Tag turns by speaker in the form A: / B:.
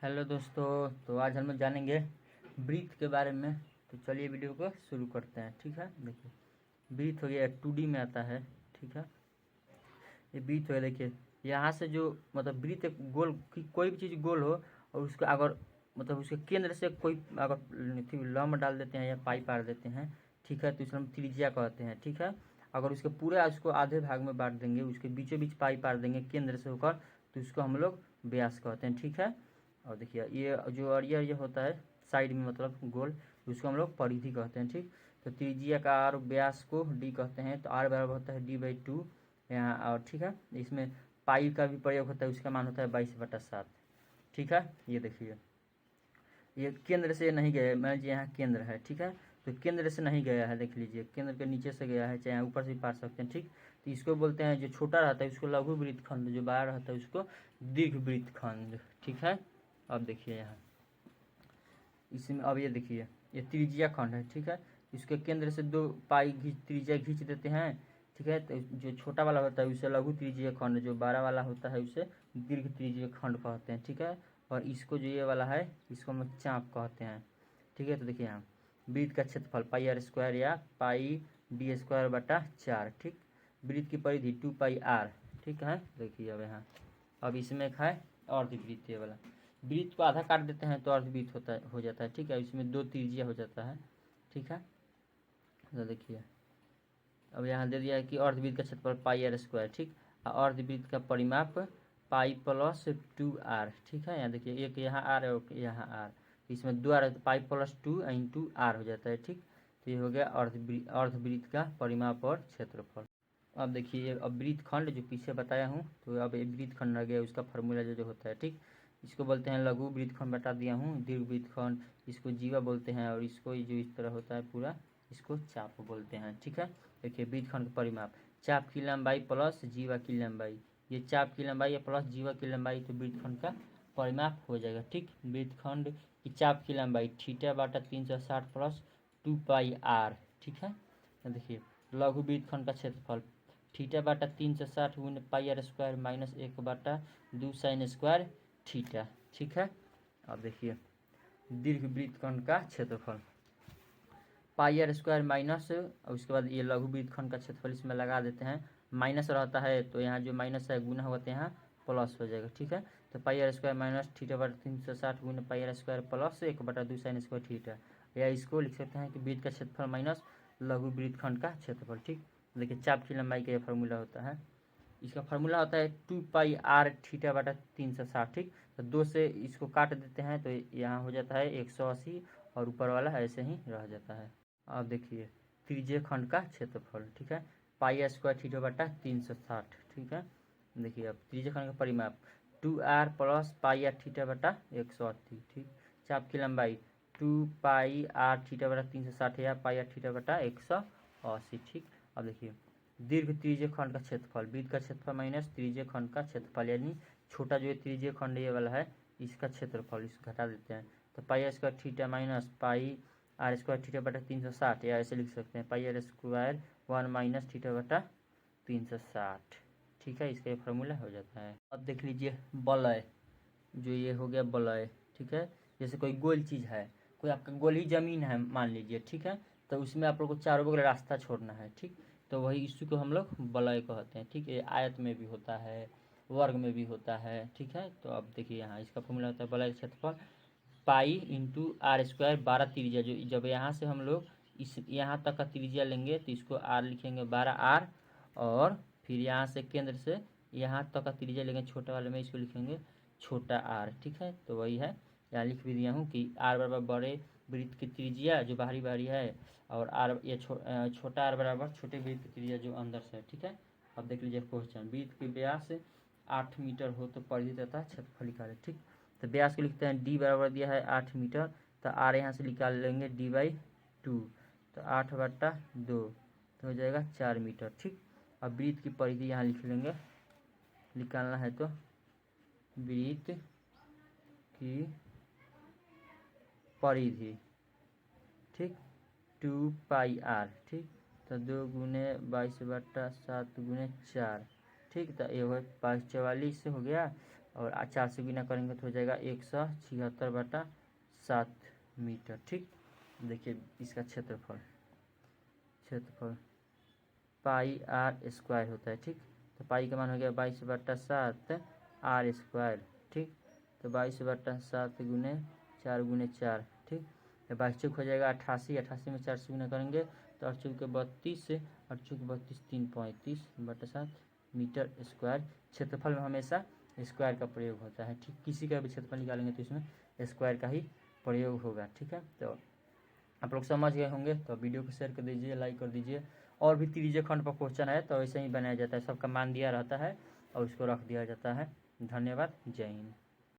A: Hello दोस्तों, तो आज हम लोग जानेंगे ब्रीथ के बारे में। तो चलिए वीडियो को शुरू करते हैं। ठीक है, देखिए ब्रीथ हो गया 2D में आता है। ठीक है, ये ब्रीथ हो गया। देखिए यहाँ से जो मतलब ब्रीथ एक गोल की कोई भी चीज़ गोल हो और उसको अगर मतलब उसके केंद्र से कोई अगर लंब डाल देते हैं या पाई पार देते हैं, ठीक है, तो इसे हम त्रिज्या कहते हैं। ठीक है, अगर उसके पूरे उसको आधे भाग में बांट देंगे, उसके बीचों बीच पाई पार देंगे केंद्र से होकर, तो उसको हम लोग व्यास कहते हैं। ठीक है, और देखिए ये जो अरिया ये होता है साइड में मतलब गोल, उसको हम लोग परिधि कहते हैं। ठीक, तो त्रिज्या का आर व्यास को डी कहते हैं, तो आर बराबर होता है d/2 यहाँ। और ठीक है, इसमें पाई का भी प्रयोग होता है, उसका मान होता है 22/7। ठीक है, ये देखिए ये केंद्र से नहीं गया है, मान लीजिए यहाँ केंद्र है। ठीक है, तो केंद्र से नहीं गया है, देख लीजिए केंद्र के नीचे से गया है, चाहे ऊपर से भी पार सकते हैं। ठीक, तो इसको बोलते हैं, जो छोटा रहता है उसको लघु वृत्तखंड, जो बड़ा रहता है उसको दीर्घ वृत्तखंड। ठीक है, अब देखिए यहाँ इसमें, अब ये देखिए ये त्रिज्या खंड है। ठीक है, इसके केंद्र से दो पाई त्रिज्या खींच देते हैं। ठीक है, तो जो छोटा वाला होता है उसे लघु त्रिज्या खंड, जो बड़ा वाला होता है उसे दीर्घ त्रिज्या खंड कहते हैं। ठीक है, और इसको जो ये वाला है इसको हम लोग चाप कहते हैं। ठीक है, तो देखिए यहाँ वृत्त का क्षेत्रफल πr² या πd²/4। ठीक, वृत्त की परिधि 2πr। ठीक है, देखिए अब यहाँ अब इसमें एक है अर्धवृत्त, ये वाला वृत्त को आधा काट देते हैं तो अर्धवृत्त हो जाता है। ठीक है, इसमें दो त्रिज्या हो जाता है। ठीक है, तो देखिए अब यहाँ दे दिया है कि अर्धवृत्त का क्षेत्रफल πr²। ठीक, और अर्धवृत्त का परिमाप π+2r। ठीक है, यहाँ देखिए एक यहाँ r है और यहाँ r, इसमें दो r π+2 × r हो जाता है। ठीक, तो ये हो गया अर्धवृत्त का परिमाप और क्षेत्रफल। अब देखिए अब वृत्तखंड जो पीछे बताया हूँ, तो अब वृत्तखंड रह गया, उसका फार्मूला जो होता है। ठीक, इसको बोलते हैं लघु वृत्तखंड, बता दिया हूँ। दीर्घ वृत्तखंड इसको जीवा बोलते हैं, और इसको जो इस तरह होता है पूरा इसको चाप बोलते हैं। ठीक है, देखिए वृत्तखंड का परिमाप चाप की लंबाई प्लस जीवा की लंबाई, ये चाप की लंबाई या प्लस जीवा की लंबाई, तो वृत्तखंड का परिमाप हो जाएगा। ठीक, वृत्तखंड की चाप की लंबाई θ/360 + 2πr। ठीक है, देखिए लघु वृत्तखंड का क्षेत्रफल θ/360 × πr² - 1/2 sin² थीटा। ठीक है, अब देखिए दीर्घ वृत्तखंड का क्षेत्रफल πr² माइनस, और उसके बाद ये लघु वृत्तखंड का क्षेत्रफल इसमें लगा देते हैं। माइनस रहता है तो यहाँ जो माइनस है गुना होते हैं प्लस हो जाएगा। ठीक है, तो πr² - θ/360 × πr² + 1/2 sin² थीटा, या इसको लिख सकते हैं कि वृत्त का क्षेत्रफल माइनस लघु वृत्तखंड का क्षेत्रफल। ठीक, देखिए चाप की लंबाई का यह फार्मूला होता है, इसका फार्मूला होता है 2πr θ/360। ठीक, तो दो से इसको काट देते हैं तो यहाँ हो जाता है 180, और ऊपर वाला ऐसे ही रह जाता है। अब देखिए त्रिज्य खंड का क्षेत्रफल, ठीक है, πr² θ/360। ठीक है, देखिए अब त्रिज्य खंड का परिमाप 2r + πr θ/180। ठीक, चाप की लंबाई 2πr θ/360 या πr θ/180। ठीक, अब देखिए दीर्घ त्रिज्य खंड का क्षेत्रफल, वृत्त का क्षेत्रफल माइनस त्रिज्य खंड का क्षेत्रफल, यानी छोटा जो त्रिज्य खंड ये वाला है इसका क्षेत्रफल, इसको घटा देते हैं, तो πr² θ माइनस πr² θ/360, या ऐसे लिख सकते हैं πr² 1 - θ/360। ठीक है, इसका ये फार्मूला हो जाता है। अब देख लीजिए वलय, जो ये हो गया वलय। ठीक है, जैसे कोई गोल चीज़ है, कोई आपका गोल ही जमीन है मान लीजिए। ठीक है, तो उसमें आप लोग को चारों बगल रास्ता छोड़ना है। ठीक, तो वही इसी को हम लोग वलय कहते हैं। ठीक है, आयत में भी होता है, वर्ग में भी होता है। ठीक है, तो अब देखिए यहाँ इसका फॉर्मूला होता है वलय क्षेत्रफल पाई × r²। 12 त्रिज्या, जो जब यहाँ से हम लोग इस यहाँ तक का त्रिज्या लेंगे तो इसको r लिखेंगे 12r, और फिर यहाँ से केंद्र से यहाँ तक का त्रिज्या लेंगे छोटा वाले में, इसको लिखेंगे छोटा r। ठीक है, तो वही है, यहाँ लिख भी दिया हूँ कि r बराबर बड़े वृत्त की त्रिज्या जो बाहरी बाहरी है, और r ये छोटा r बराबर छोटे वृत्त की त्रिज्या जो अंदर से है। ठीक है, अब देख लीजिए क्वेश्चन, वृत्त की व्यास 8 मीटर हो तो परिधि तथा क्षेत्रफल निकालें। ठीक, तो व्यास को लिखते हैं d बराबर दिया है 8 मीटर, तो r यहाँ से निकाल लेंगे d/2, तो 8/2 तो हो जाएगा 4 मीटर। ठीक, अब वृत्त की परिधि यहाँ लिख लेंगे, निकालना है तो वृत्त की परिधि, ठीक 2πr। ठीक, तो 2 × 22/7 × 4। ठीक, तो ये 544 हो गया, और 4 से गुना करेंगे तो हो जाएगा 176/7 मीटर। ठीक, देखिए इसका क्षेत्रफल पाई आर स्क्वायर होता है। ठीक, तो पाई का मान हो गया 22/7 आर स्क्वायर। ठीक, तो 22/7 गुने 4 ठीक, तो 22 चौक हो जाएगा 88, 88 में 4 से गुना करेंगे तो 8 चौक 32, 8 चौक 32, 3 35/7 मीटर स्क्वायर। क्षेत्रफल में हमेशा स्क्वायर का प्रयोग होता है। ठीक, किसी का भी क्षेत्रफल निकालेंगे तो इसमें स्क्वायर का ही प्रयोग होगा। ठीक है, तो आप लोग समझ गए होंगे। तो वीडियो को शेयर कर दीजिए, लाइक कर दीजिए। और भी त्रिज्यीय खंड पर क्वेश्चन है तो ऐसे ही बनाया जाता है, सबका मान दिया रहता है और उसको रख दिया जाता है। धन्यवाद, जय हिंद।